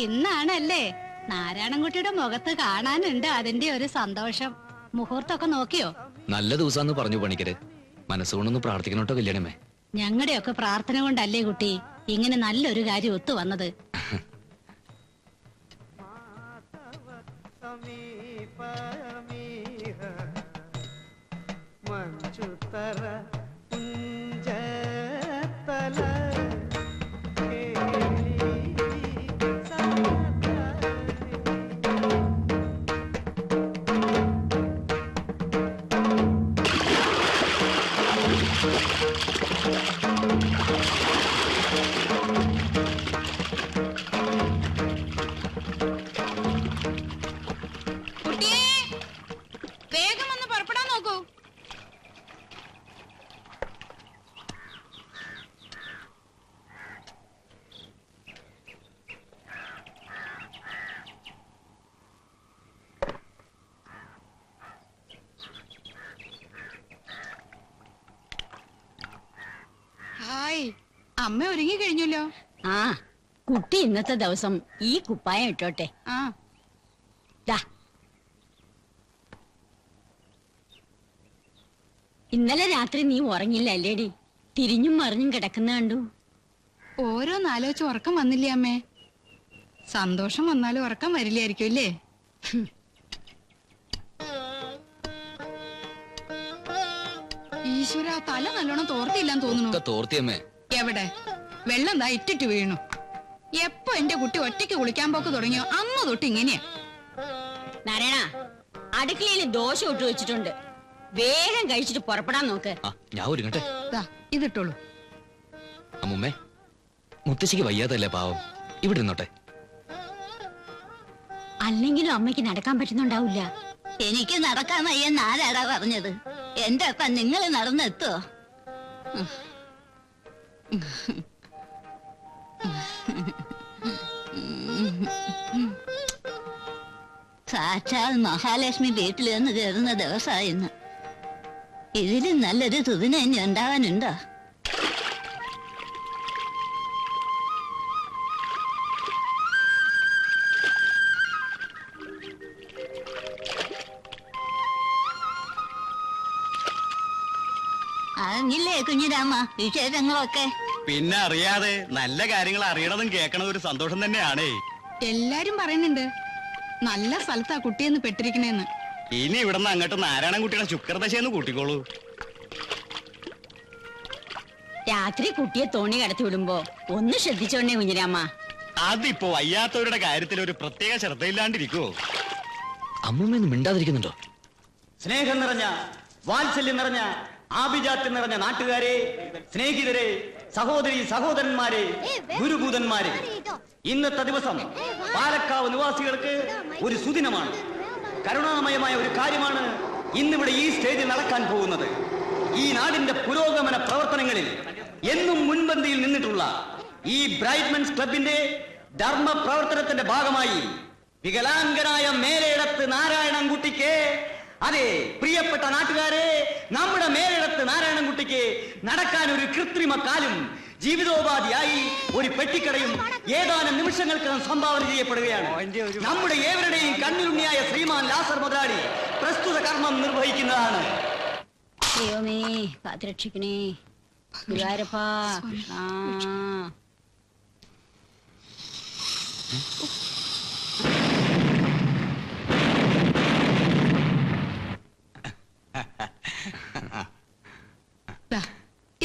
ഇന്നാണല്ലേ നാരായണൻകുട്ടിയുടെ മുഖത്ത് കാണാനുണ്ട് അതിന്റെ ഒരു സന്തോഷം. മുഹൂർത്തൊക്കെ നോക്കിയോ? നല്ല ദിവസാന്ന് പറഞ്ഞു പണിക്കര്. മനസ്സുകൊണ്ടൊന്ന് പ്രാർത്ഥിക്കണോട്ടോ കല്യാണമേ. ഞങ്ങളുടെയൊക്കെ പ്രാർത്ഥന കൊണ്ടല്ലേ കുട്ടി ഇങ്ങനെ നല്ലൊരു കാര്യം ഒത്തു വന്നത്. അമ്മ ഒരുങ്ങി കഴിഞ്ഞല്ലോ. ആ കുട്ടി ഇന്നത്തെ ദിവസം ഈ കുപ്പായം ഇട്ടോട്ടെ. ആ ഇന്നലെ രാത്രി നീ ഉറങ്ങില്ല അല്ലേടി? തിരിഞ്ഞും മറിഞ്ഞും കിടക്കുന്ന കണ്ടു. ഓരോന്നാലോചിച്ച് ഉറക്കം വന്നില്ലേ അമ്മേ? സന്തോഷം വന്നാലും ഉറക്കം വരില്ലായിരിക്കും അല്ലേ? ഈശ്വര, തല നല്ലോണം തോർത്തില്ലാന്ന് തോന്നുന്നു. എവിടെ വെള്ളം ദാ ഇറ്റിട്ട് വീണു. എപ്പോ എന്റെ കുട്ടി ഒറ്റയ്ക്ക് കുളിക്കാൻ പോക്ക് തുടങ്ങിയോ അന്ന് തൊട്ട് ഇങ്ങനെയാ. നാരായണ, അടുക്കളയിൽ ദോശ ഇട്ട് വെച്ചിട്ടുണ്ട്, വേഗം കഴിച്ചിട്ട് പുറപ്പെടാൻ നോക്ക്. ഞാൻ ഒരുങ്ങട്ടെ. ഇതിട്ടോളൂ. അമ്മൂമ്മേ, മുത്തശ്ശിക്ക് വയ്യാതല്ലേ പാവം, ഇവിടെ നിന്നോട്ടെ. അല്ലെങ്കിലും അമ്മയ്ക്ക് നടക്കാൻ പറ്റുന്നുണ്ടാവില്ല. എനിക്ക് നടക്കാൻ വയ്യെന്ന് ആരാടാ പറഞ്ഞത്? എന്റെ അപ്പ നിങ്ങൾ നടന്നെത്തോ? സാക്ഷാൽ മഹാലക്ഷ്മി വീട്ടിൽ നിന്ന് കയറുന്ന ദിവസമായിന്ന്. ഇതിലും നല്ലൊരു സുദിനം ഇനി ഉണ്ടാവാനുണ്ടോ? അറിഞ്ഞില്ലേ കുഞ്ഞിരാമ വിശേഷങ്ങളൊക്കെ? പിന്നെ അറിയാതെ, നല്ല കാര്യങ്ങൾ അറിയണതും കേൾക്കണതും ഒരു സന്തോഷം തന്നെയാണേ. എല്ലാരും പറയുന്നുണ്ട് നല്ല സ്ഥലത്താ കുട്ടിയെന്ന് പെട്ടിരിക്കണേന്ന്. ഇനി ഇവിടുന്ന് അങ്ങോട്ട് നാരായണൻകുട്ടിയുടെ ശുക്രദശയെന്ന് കൂട്ടിക്കോളൂ. രാത്രി കുട്ടിയെ തോണി കടത്തി വിടുമ്പോ ഒന്ന് ശ്രദ്ധിച്ചോണ്ടേ കുഞ്ഞിരാമ. അതിപ്പോ വയ്യാത്തവരുടെ കാര്യത്തിൽ ഒരു പ്രത്യേക ശ്രദ്ധയില്ലാണ്ടിരിക്കുവോ? അമ്മൂമ്മ മിണ്ടാതിരിക്കുന്നുണ്ടോ? സ്നേഹം നിറഞ്ഞ, വാത്സല്യം നിറഞ്ഞ, ആഭിജാത്യം നിറഞ്ഞ നാട്ടുകാരെ, സ്നേഹിതരെ, സഹോദരി സഹോദരന്മാരെ, ഗുരുഭൂതന്മാരെ, ഇന്നത്തെ ദിവസം പാലക്കാവ് നിവാസികൾക്ക് ഒരു സുദിനമാണ്. കരുണാമയമായ ഒരു കാര്യമാണ് ഇന്നിവിടെ ഈ സ്റ്റേജിൽ നടക്കാൻ പോകുന്നത്. ഈ നാടിന്റെ പുരോഗമന പ്രവർത്തനങ്ങളിൽ എന്നും മുൻപന്തിയിൽ നിന്നിട്ടുള്ള ഈ ബ്രൈറ്റ്മെൻസ് ക്ലബിന്റെ ധർമ്മ പ്രവർത്തനത്തിന്റെ ഭാഗമായി വികലാംഗനായ മേലേടത്ത് നാരായണൻകുട്ടിക്ക്, അതെ പ്രിയപ്പെട്ട നാട്ടുകാരെ, നമ്മുടെ മേലിടത്ത് നാരായണൻകുട്ടിക്ക് നടക്കാൻ ഒരു കൃത്രിമ കാലും ജീവിതോപാധിയായി ഒരു പെട്ടിക്കടയും ഏതാനും നിമിഷങ്ങൾക്കകം സംഭാവന ചെയ്യപ്പെടുകയാണ്. നമ്മുടെ ഏവരുടെയും കണ്ണിലുണ്ണിയായ ശ്രീമാൻ ലാസർ മുതലാളി പ്രസ്തുത കർമ്മം നിർവഹിക്കുന്നതാണ്. ദൈവമേ കാത്തുരക്ഷിക്കണേ ഗുരുവായൂരപ്പാ.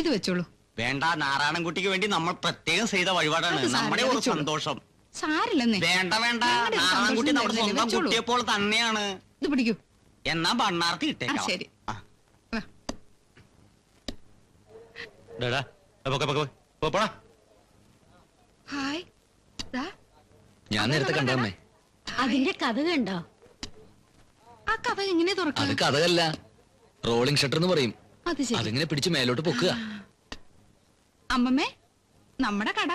ഇത് വെച്ചോളൂ. വേണ്ട, നാരായണൻകുട്ടിക്ക് വേണ്ടി നമ്മൾ പ്രത്യേകം ചെയ്ത വഴിപാടാണ്. നമ്മുടെ ഒരു സന്തോഷം. സാരില്ലെന്നേ. വേണ്ട വേണ്ട, നാരായണൻകുട്ടി നമ്മുടെ സ്വന്തം കുട്ടിയെപ്പോൾ തന്നെയാണ്. ഇത് പിടിക്കൂ. എന്നാ ഭണ്ണാർത്തി ഇട്ടേക്കാം. ശരി. ഹായ്. ഞാൻ നേരത്തെ കണ്ടമ്മേ. അതിന്റെ കഥ കണ്ടോ? ആ കഥ എങ്ങനെ തുറക്കാം? അത് കഥകല്ല, റോളിംഗ് ഷട്ടർ എന്ന് പറയും. അത് ശരി. അതിങ്ങനെ പിടിച്ച് മേലോട്ട് പൊക്കുക. അമ്മമ്മേ, നമ്മുടെ കട.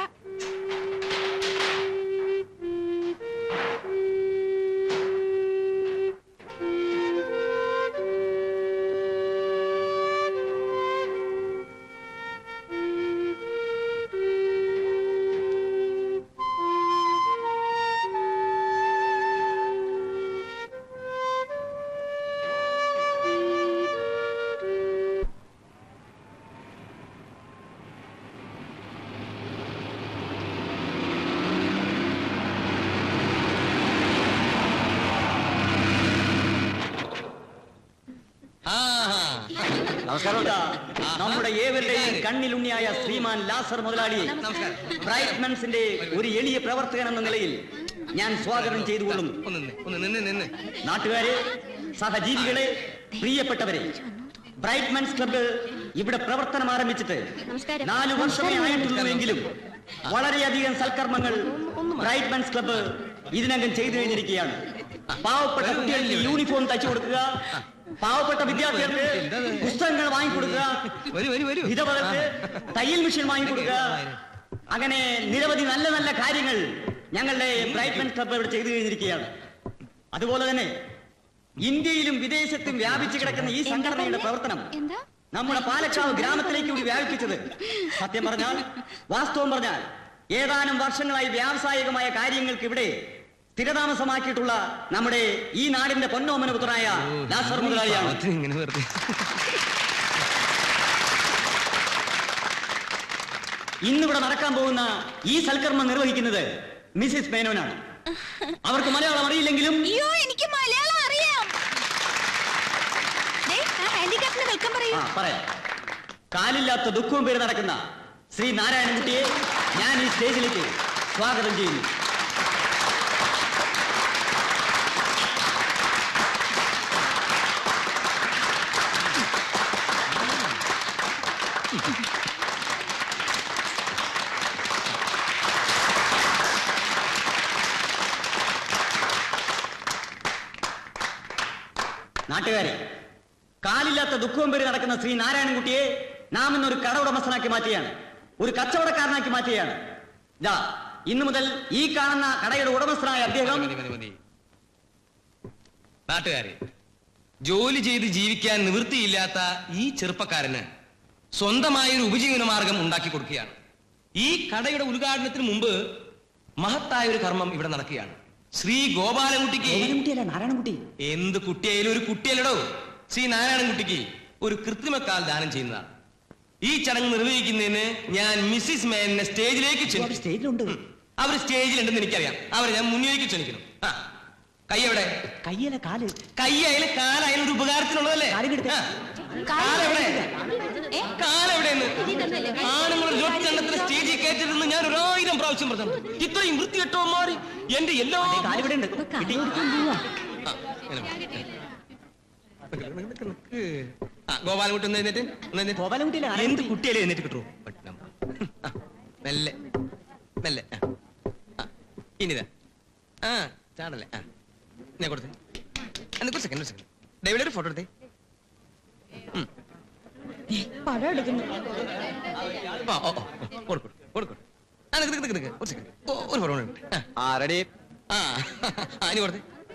നമ്മുടെ ഏവരുടെയും കണ്ണിലുണ്ണിയായ ശ്രീമാൻ ലാസർ മുതലാളിയെ ബ്രൈറ്റ്മെൻസിന്റെ ഒരു എളിയ പ്രവർത്തകൻ എന്ന നിലയിൽ ഞാൻ സ്വാഗതം ചെയ്തുകൊള്ളുന്നു. നാട്ടുകാരെ, സഹജീവികളെ, പ്രിയപ്പെട്ടവരെ, ബ്രൈറ്റ്മെൻസ് ക്ലബ്ബ് ഇവിടെ പ്രവർത്തനം ആരംഭിച്ചിട്ട് 4 വർഷമേ ആയിട്ടുള്ളൂവെങ്കിലും വളരെയധികം സൽക്കർമ്മങ്ങൾ ബ്രൈറ്റ്മെൻസ് ക്ലബ്ബ് ഇതിനകം ചെയ്തു കഴിഞ്ഞിരിക്കുകയാണ്. പാവപ്പെട്ട കുട്ടികൾക്ക് യൂണിഫോം തയ്ച്ചു കൊടുക്കുക, പാവപ്പെട്ട വിദ്യാർത്ഥികൾക്ക് പുസ്തകങ്ങൾ വാങ്ങിക്കൊടുക്കുക, വിധവകൾക്ക് തയ്യൽ മെഷീൻ വാങ്ങിക്കൊടുക്കുക, അങ്ങനെ നിരവധി നല്ല നല്ല കാര്യങ്ങൾ ഞങ്ങളുടെ ബ്രൈറ്റ്മെൻസ് ക്ലബ്ബ് ഇവിടെ ചെയ്തു കഴിഞ്ഞിരിക്കുകയാണ്. അതുപോലെ തന്നെ ഇന്ത്യയിലും വിദേശത്തും വ്യാപിച്ചു കിടക്കുന്ന ഈ സംഘടനയുടെ പ്രവർത്തനം നമ്മുടെ പാലക്കാവ് ഗ്രാമത്തിലേക്ക് കൂടി വ്യാപിപ്പിച്ചത് സത്യം പറഞ്ഞാൽ, വാസ്തവം പറഞ്ഞാൽ, ഏതാനും വർഷങ്ങളായി വ്യാവസായികമായ കാര്യങ്ങൾക്ക് ഇവിടെ സ്ഥിരതാമസമാക്കിയിട്ടുള്ള നമ്മുടെ ഈ നാടിന്റെ പൊന്നോമന പുത്രനായ ലാസർ മുതലാളിയാണ്. ഇന്നിവിടെ നടക്കാൻ പോകുന്ന ഈ സൽക്കർമ്മം നിർവഹിക്കുന്നത് മിസ്സിസ് മേനോനാണ്. അവർക്ക് മലയാളം അറിയില്ലെങ്കിലും എനിക്ക് മലയാളം അറിയാം. പറയാം. കാലില്ലാത്ത ദുഃഖവും പേര് നടക്കുന്ന ശ്രീ നാരായണൻകുട്ടിയെ ഞാൻ ഈ സ്റ്റേജിലേക്ക് സ്വാഗതം ചെയ്യുന്നു. നാട്ടുകാരെ, കാലില്ലാത്ത ദുഃഖവും പേര് നടക്കുന്ന ശ്രീ നാരായണൻകുട്ടിയെ നാം ഇന്നൊരു കട ഉടമസ്ഥനാക്കി മാറ്റുകയാണ്, ഒരു കച്ചവടക്കാരനാക്കി മാറ്റുകയാണ്. ഇതാ ഇന്നു മുതൽ ഈ കാണുന്ന കടയുടെ ഉടമസ്ഥനായ അദ്ദേഹം. നാട്ടുകാരെ, ജോലി ചെയ്ത് ജീവിക്കാൻ നിവൃത്തിയില്ലാത്ത ഈ ചെറുപ്പക്കാരന് സ്വന്തമായൊരു ഉപജീവന മാർഗം ഉണ്ടാക്കി കൊടുക്കുകയാണ്. ഈ കടയുടെ ഉദ്ഘാടനത്തിന് മുമ്പ് മഹത്തായ ഒരു കർമ്മം ഇവിടെ നടക്കുകയാണ്. ശ്രീ ഗോപാലൻകുട്ടിക്ക്, നാരായണൻകുട്ടി എന്ത് കുട്ടിയായാലും ഒരു കുട്ടിയല്ലടോ, ശ്രീ നാരായണൻകുട്ടിക്ക് ഒരു കൃത്രിമക്കാൽ ദാനം ചെയ്യുന്നതാണ്. ഈ ചടങ്ങ് നിർവഹിക്കുന്നതിന് ഞാൻ മിസ്സിസ് മേനെ സ്റ്റേജിലേക്ക് സ്റ്റേജിലുണ്ട്. അവർ സ്റ്റേജിലുണ്ടെന്ന് എനിക്കറിയാം. അവരെ ഞാൻ മുന്നിലേക്ക് ക്ഷണിക്കണം. കൈ എവിടെ? കയ്യല കാല്. കൈയായാലും കാലായാലും ഒരു ഉപകാരത്തിനുള്ളതല്ലേ? കാലെവിടെ? കാലെവിടെയെന്ന് ആണുങ്ങളൊരു ജോലിച്ചെണ്ണത്തിന് സ്റ്റേജിൽ കയറ്റരുതെന്ന് ഞാൻ 1000 പ്രാവശ്യം പറഞ്ഞു. ഇത്രയും വൃത്തികെട്ടവന്മാർ എന്റെ എല്ലാ ഗോപാലൻകുട്ടി ഒന്ന് എഴുന്നേറ്റ്. എന്ത് കുട്ടിയല്ലേ എഴുന്നേറ്റ് കിട്ടുമോ? മെല്ലെ മെല്ലെ. ഇനിതാ ചാടല്ലേ. കൊടുത്തേ. ഒരു സെക്കൻഡ് ഡേവിഡ് ഒരു ഫോട്ടോ എടുത്തേ.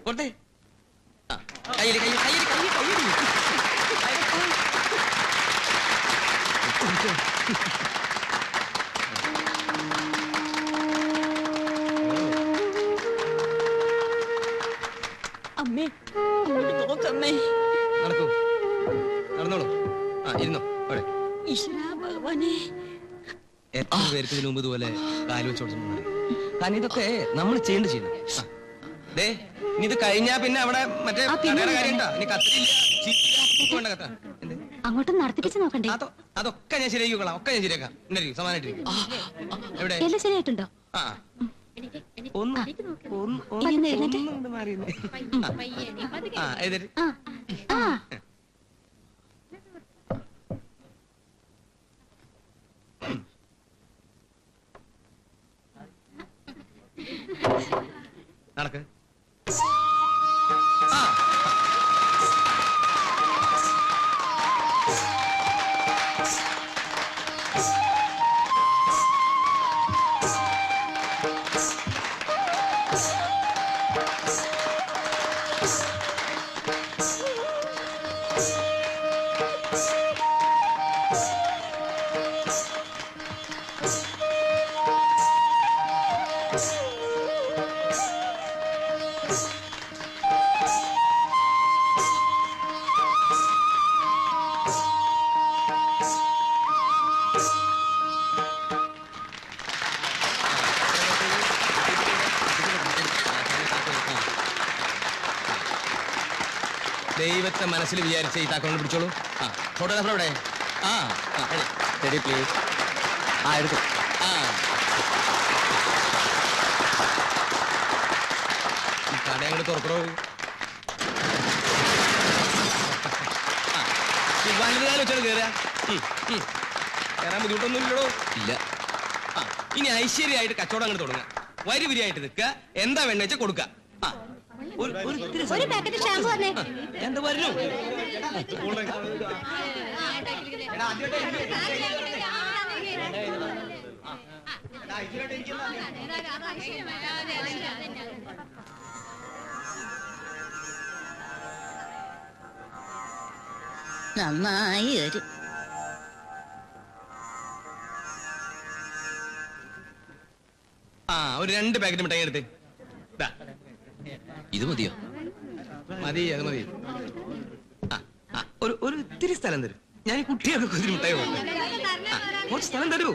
കൊടുത്തേ. കയ്യിൽ കയ്യിൽ കയ്യിൽ കയ്യിൽ കയ്യിൽ അമ്മേ നോക്കമ്മേ. നടക്കൂ, നടന്നോളൂ. ഇരുന്നോ അവിടെ. ഈശ്വരാ ഭഗവാനെ, എത്ര പേർക്ക് ഇതിനു മുമ്പ് ഇതുപോലെ കാല് വെച്ചോടുന്നു. കാരണം ഇതൊക്കെ നമ്മൾ ചെയ്യണം. ദേ ഇനി ഇത് കഴിഞ്ഞാ പിന്നെ അവിടെ മറ്റേ കടയുടെ കാര്യം ഉണ്ടാ. ഇനി കത്തിരില്ല, ചീറ്റില്ല, വേണ്ട കത്ത. അങ്ങോട്ട് നടത്തിപ്പിച്ച് നോക്കണ്ടേ? അതൊക്കെ ഞാൻ ശരിയാക്കിക്കോളാം. ഒക്കെ ഞാൻ ശരിയാക്കാം. സമാനായിട്ടിരിക്കും. എവിടെ എല്ലാം ശരിയായിട്ടുണ്ടോ? ആ ഒന്ന് ഇനി എഴുന്നേറ്റ്. ഒന്ന് മാറി എഴുതര്. ആ നടക്ക്. ദൈവത്തെ മനസ്സിൽ വിചാരിച്ച ഈ താക്കോണ്ട് പിടിച്ചോളൂ. ഫോട്ടോഗ്രാഫർ എവിടെ? Ready please. എടുത്തു. ഈ കട അങ്ങോട്ട് തുറക്കണോ? വലുതാലും വെച്ചാൽ കയറുക. കയറാൻ ബുദ്ധിമുട്ടൊന്നും ഇല്ലടോ. ഇല്ല. ഇനി ഐശ്വര്യമായിട്ട് കച്ചവടം അങ്ങോട്ട് തുടങ്ങുക. വരി വരിയായിട്ട് നിൽക്കുക. എന്താ വേണ്ട വെച്ചാൽ കൊടുക്കുക. ഒരു പാക്കറ്റ് ഷാമ്പു പറഞ്ഞേ. എന്താ വരുന്നു? നന്നായി വരും. ഒരു 2 പാക്കറ്റ് മിഠായി എടുത്ത്. ഇത് മതിയോ? മതി, അത് മതി. ഒരു ഇത്തിരി സ്ഥലം തരും. ഞാൻ ഈ കുട്ടികൾക്ക് ഒത്തിരി മിഠായി കൊടുക്കും. കുറച്ച് സ്ഥലം തരൂ.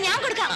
ഞാൻ കൊടുക്കാം.